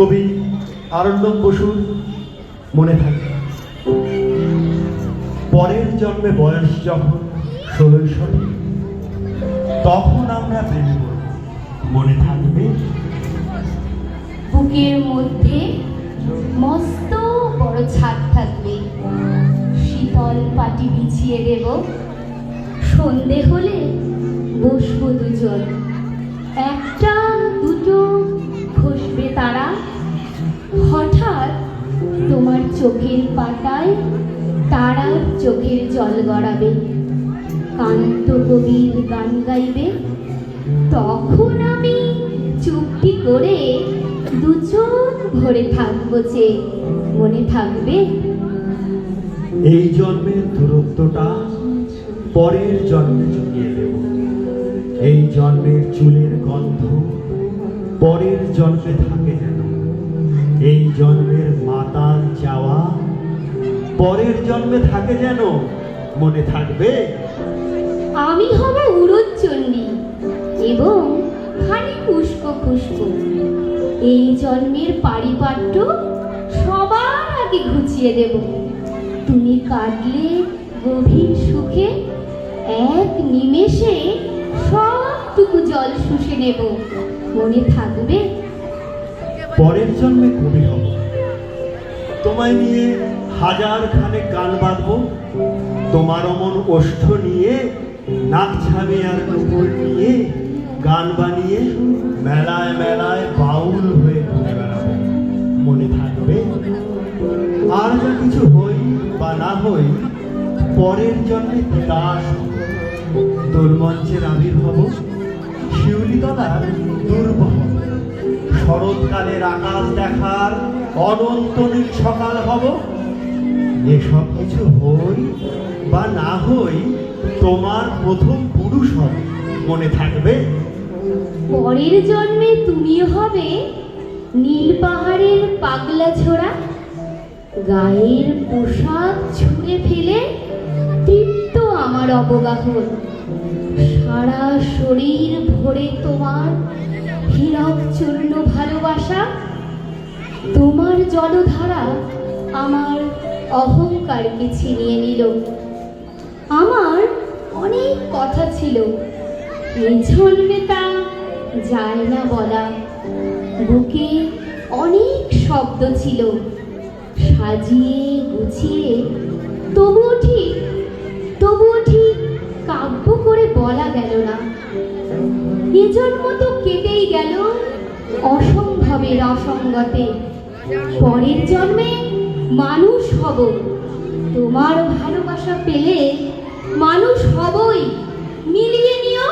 কবি আরণ্যক বসুর মনে থাকে, পরের জন্মে বয়স যখন 16 তখন আমরা প্রেম করব, মনে থাকবে? বুকের মধ্যে মস্ত বড় ছাদ থাকবে, শীতল পাটি বিছিয়ে দেব, সন্ধে হলে বসবো দুজন, একটা দুটো খসবে তারা, হঠাৎ তোমার চোখের পাতায় তারার চোখের জল গড়াবে, কান্ত কবির গান গাইবে, তখন আমি চুপটি করে দুজন ভরে থাকবো যে, মনে থাকবে? এই জন্মের দূরত্বটা পরের জন্মে চুকিয়ে দেব, এই জন্মের চুলের গন্ধ পরের জন্মে থাকে যেন, এই জন্মের মাতাল যাওয়া পরের জন্মে থাকে যেন, মনে থাকবে? আমি হব উড়নচণ্ডী এবং খানিক উস্কো খুস্কো, এই জন্মের পারিপাট্য সবার আগে ঘুচিয়ে দেব, তুমি কাঁদলে গভীর সুখে এক নিমেষে সবটুকু জল শুষে নেব, মনে থাকবে? পরের জন্মে কবি হব, তোমায় নিয়ে হাজার খানেক গান বাঁধবো, তোমার অমন ওষ্ঠ নিয়ে নাক ছাবে আর নুপুর নিয়ে গান বানিয়ে মেলায় মেলায় বাউল হয়ে ঘুরে বেড়াবো, মনে থাকবে? আর যা কিছু হই বা না হই, পরের জন্মে দাস তোর মঞ্চের আবির্ভাব, শিউলিতলার দুর্বহ, শরৎকালের আকাশ দেখার অনন্ত নীল সকাল হব, এসব কিছু হই বা না হই, তোমার প্রথম পুরুষ হবে, মনে থাকবে? পরের জন্মে তুমিও হবে নীল পাহাড়ের পাগলা ছোড়া, গায়ের পোশাক ছুঁড়ে ফেলে তৃপ্ত আমার অবগাহন, সারা শরীর ভরে তোমার হীরক চূর্ণ ভালোবাসা, তোমার জলধারা আমার অহংকারকে ছিনিয়ে নিল, আমার অনেক কথা ছিল, এই জন্মে তা যায় না বলা, বুকে অনেক শব্দ ছিল, সাজিয়ে গুছিয়ে তবুও ঠিক কাব্য করে বলা গেল না, এ জন্ম তো কেটেই গেল অসম্ভবের অসঙ্গতে, পরের জন্মে মানুষ হব, তোমার ভালোবাসা পেলে মানুষ হবই, মিলিয়ে নিও।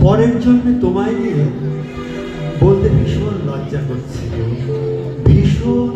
পরের জন্মে তোমায় নিয়ে বলতে ভীষণ লজ্জা করছে, ভীষণ